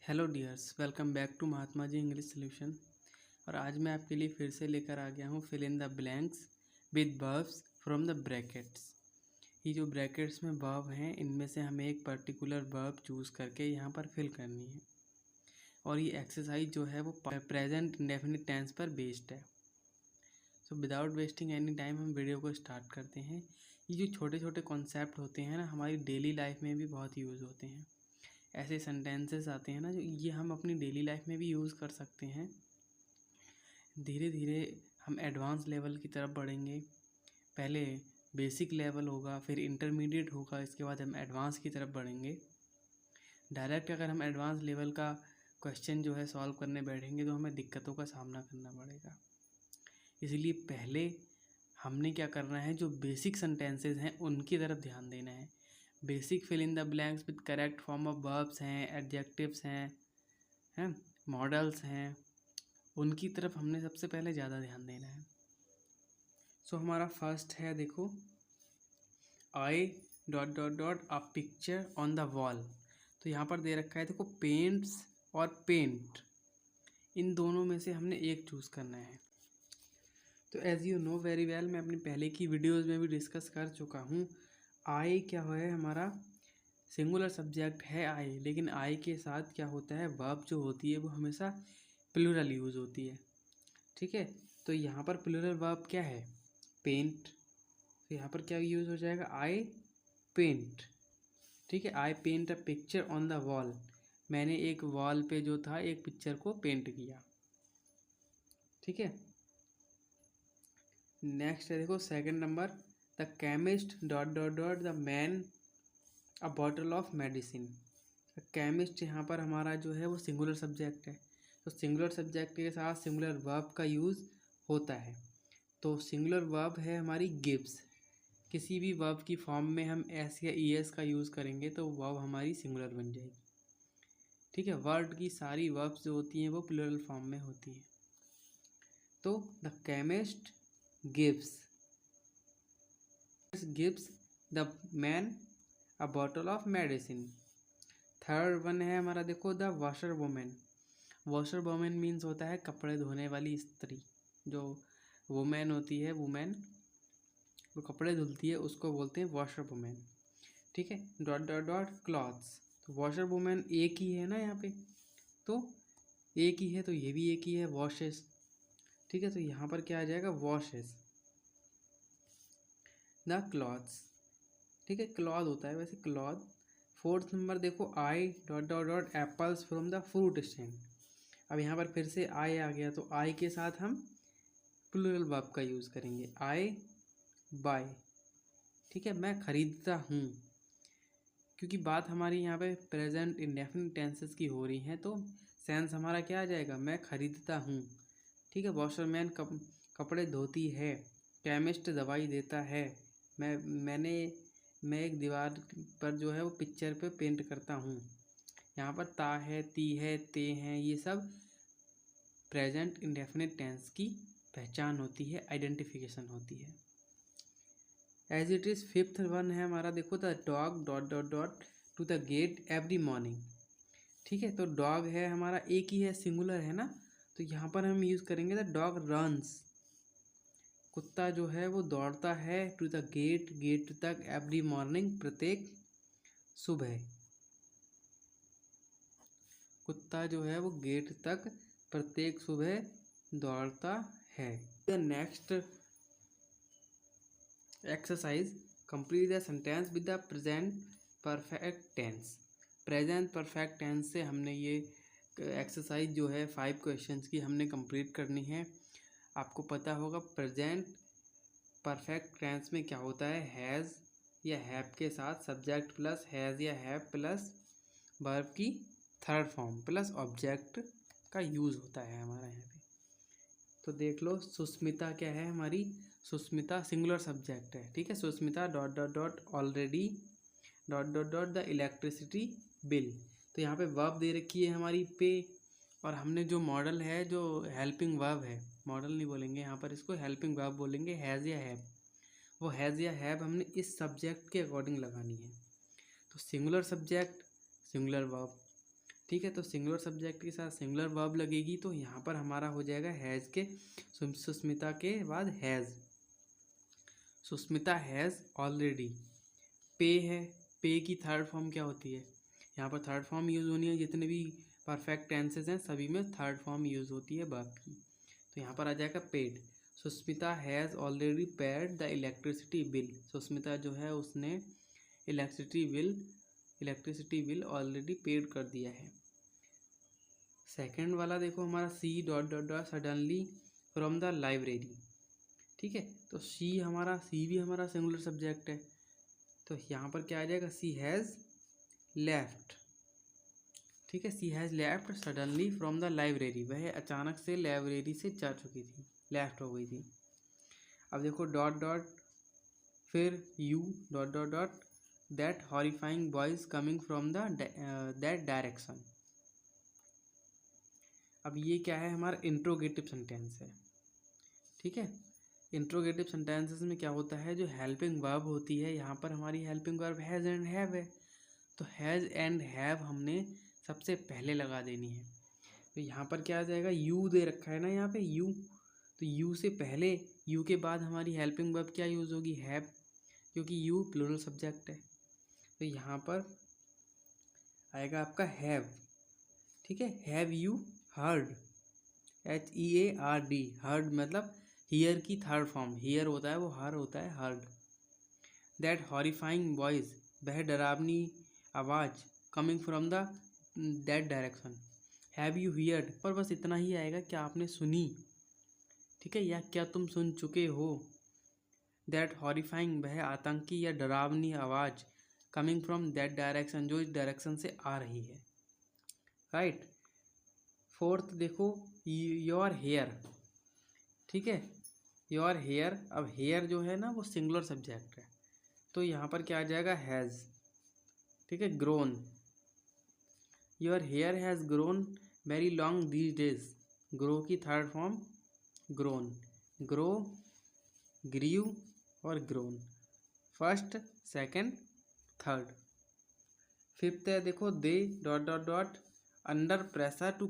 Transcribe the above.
Hello dears, welcome back to Mahatma ji English solution. और आज मैं आपके लिए फिर से लेकर आ गया हूँ fill in the blanks with verbs from the brackets. ये जो ब्रैकेट्स में वर्ब हैं, इनमें से हमें एक पर्टिकुलर वर्ब चूज़ करके यहाँ पर फिल करनी है। और ये एक्सरसाइज जो है वो प्रेजेंट इंडेफिनिट टेंस पर बेस्ड है। So without wasting any time हम वीडियो को स्टार्ट करते हैं। ये जो छोटे छोटे कॉन्सेप्ट होते हैं ना, हमारी डेली लाइफ में भी बहुत यूज़ होते हैं। ऐसे सेंटेंसेस आते हैं ना, जो ये हम अपनी डेली लाइफ में भी यूज़ कर सकते हैं। धीरे धीरे हम एडवांस लेवल की तरफ बढ़ेंगे। पहले बेसिक लेवल होगा, फिर इंटरमीडिएट होगा, इसके बाद हम एडवांस की तरफ बढ़ेंगे। डायरेक्ट अगर हम एडवांस लेवल का क्वेश्चन जो है सॉल्व करने बैठेंगे तो हमें दिक्कतों का सामना करना पड़ेगा। इसलिए पहले हमने क्या करना है, जो बेसिक सेंटेंसेस हैं उनकी तरफ ध्यान देना है। Basic fill in the blanks with correct form of verbs हैं, एडजेक्टिव्स हैं, मॉडल्स हैं, उनकी तरफ हमने सबसे पहले ज़्यादा ध्यान देना है। सो हमारा फर्स्ट है, देखो, I dot dot dot a picture on the wall. तो यहाँ पर दे रखा है, देखो, पेंट्स और पेंट, इन दोनों में से हमने एक चूज़ करना है। तो as you know very well, मैं अपनी पहले की वीडियोज़ में भी डिस्कस कर चुका हूँ। आई क्या है, हमारा सिंगुलर सब्जेक्ट है आई, लेकिन आई के साथ क्या होता है, वर्ब जो होती है वो हमेशा प्लूरल यूज़ होती है। ठीक है, तो यहाँ पर प्लूरल वर्ब क्या है, पेंट। तो यहाँ पर क्या यूज़ हो जाएगा, आई पेंट। ठीक है, I paint a picture on the wall. मैंने एक वॉल पे जो था एक पिक्चर को पेंट किया। ठीक है, नेक्स्ट है, देखो, second number, the chemist dot dot dot the man a bottle of medicine. Chemist यहाँ पर हमारा जो है वो सिंगुलर सब्जेक्ट है, तो सिंगुलर सब्जेक्ट के साथ सिंगुलर वर्ब का यूज़ होता है। तो सिंगुलर वर्ब है हमारी गिव्स। किसी भी वर्ब की फॉर्म में हम एस या ई एस का यूज़ करेंगे तो वर्ब हमारी सिंगुलर बन जाएगी। ठीक है, वर्ड की सारी वर्ब्स जो होती हैं वो प्लूरल फॉर्म में होती हैं। तो the chemist gives the man a bottle of medicine. Third one है हमारा, देखो, the washer women. Washer women means होता है कपड़े धोने वाली स्त्री। जो वुमेन होती है, वुमेन वो कपड़े धुलती है, उसको बोलते हैं वॉशर वुमेन। ठीक है, डॉट डॉट डॉट क्लॉथ्स। तो वॉशर वुमेन एक ही है ना यहाँ पे, तो एक ही है, तो ये भी एक ही है, वॉशेस। ठीक है, तो यहाँ पर क्या आ जाएगा, वॉशेस द क्लॉथ्स। ठीक है, क्लॉथ होता है वैसे, क्लॉथ। फोर्थ नंबर, देखो, I dot dot dot apples from the fruit stand. अब यहाँ पर फिर से आई आ गया, तो आई के साथ हम प्लूरल वर्ब का यूज़ करेंगे, आई बाय। ठीक है, मैं खरीदता हूँ, क्योंकि बात हमारी यहाँ पे प्रेजेंट इंडेफिनिट टेंसेस की हो रही है, तो सेंस हमारा क्या आ जाएगा, मैं खरीदता हूँ। ठीक है, वॉशरमैन कपड़े धोती है, केमिस्ट दवाई देता है, मैं एक दीवार पर जो है वो पिक्चर पे पेंट करता हूँ। यहाँ पर ता है, ती है, ते हैं, ये सब प्रेजेंट इंडेफिनिट टेंस की पहचान होती है, आइडेंटिफिकेशन होती है। As it is fifth one है हमारा, देखो, the dog dot dot dot to the gate every morning. ठीक है, तो डॉग है हमारा, एक ही है, सिंगुलर है ना, तो यहाँ पर हम यूज़ करेंगे द डॉग रन्स। कुत्ता जो है वो दौड़ता है, टू द गेट, गेट तक, एवरी मॉर्निंग, प्रत्येक सुबह। कुत्ता जो है वो गेट तक प्रत्येक सुबह दौड़ता है। The next exercise, complete the sentence with the present perfect tense. Present perfect tense से हमने ये एक्सरसाइज जो है 5 क्वेश्चंस की हमने कंप्लीट करनी है। आपको पता होगा प्रेजेंट परफेक्ट टेंस में क्या होता है, हैज़ या हैव के साथ सब्जेक्ट प्लस हैज़ या हैव प्लस वर्ब की थर्ड फॉर्म प्लस ऑब्जेक्ट का यूज़ होता है हमारा यहाँ पे। तो देख लो, सुस्मिता क्या है हमारी, सुस्मिता सिंगुलर सब्जेक्ट है। ठीक है, Susmita dot dot dot already dot dot dot the electricity bill. तो यहाँ पे वर्ब दे रखी है हमारी पे, और हमने जो मॉडल है, जो हेल्पिंग वर्ब है, मॉडल नहीं बोलेंगे यहाँ पर, इसको हेल्पिंग वर्ब बोलेंगे, हैज़ या हैव। वो हैज़ या हैव हमने इस सब्जेक्ट के अकॉर्डिंग लगानी है। तो सिंगुलर सब्जेक्ट, सिंगुलर वर्ब, ठीक है, तो सिंगुलर सब्जेक्ट के साथ सिंगुलर वर्ब लगेगी, तो यहाँ पर हमारा हो जाएगा हैज़ के सुस्मिता के बाद हैज़। Sushmita has already. पे है, पे की थर्ड फॉर्म क्या होती है? यहाँ पर थर्ड फॉर्म यूज़ होनी है, जितने भी परफेक्ट टेंसेज हैं सभी में थर्ड फॉर्म यूज़ होती है वर्ब की। तो यहाँ पर आ जाएगा paid. Susmita has already paid the electricity bill. Susmita जो है उसने इलेक्ट्रिसिटी बिल ऑलरेडी पेड कर दिया है। सेकंड वाला देखो हमारा C dot dot dot suddenly from the library. ठीक है, तो सी भी हमारा सिंगुलर सब्जेक्ट है, तो यहाँ पर क्या आ जाएगा? She has left. ठीक है, she has left suddenly from the library. वह अचानक से लाइब्रेरी से जा चुकी थी, लेफ्ट हो गई थी। अब देखो डॉट डॉट फिर U dot dot dot that horrifying voice coming from the that direction. अब ये क्या है? हमारा इंट्रोगेटिव सेंटेंस है। ठीक है, इंट्रोगेटिव सेंटेंसेस में क्या होता है? जो हेल्पिंग वर्ब होती है, यहाँ पर हमारी helping verb has and have है, तो हैज़ एंड हैव हमने सबसे पहले लगा देनी है। तो यहाँ पर क्या आ जाएगा? यू दे रखा है ना यहाँ पे यू, तो यू से पहले, यू के बाद हमारी हेल्पिंग वर्ब क्या यूज़ होगी? हैव, क्योंकि यू प्लूरल सब्जेक्ट है। तो यहाँ पर आएगा आपका हैव। ठीक है, have you heard, HEARD, heard मतलब हियर की थर्ड फॉर्म, हियर होता है वो हर होता है, हर्ड। दैट हॉरिफाइंग वॉइस, वह डरावनी आवाज़, coming from the that direction. Have you heard, पर बस इतना ही आएगा, क्या आपने सुनी? ठीक है, या क्या तुम सुन चुके हो? दैट हॉरिफाइंग, वह आतंकी या डरावनी आवाज़, कमिंग फ्रॉम दैट डायरेक्शन, जो इस डायरेक्शन से आ रही है। राइट। फोर्थ देखो योर हेयर। ठीक है, योर हेयर। अब हेयर जो है ना वो सिंगुलर सब्जेक्ट है, तो यहाँ पर क्या आ जाएगा? हैज़। ठीक है, grown. Your hair has grown very long these days. Grow की third form grown, grow, grew और grown, first second third. Fifth है देखो they dot dot dot under pressure to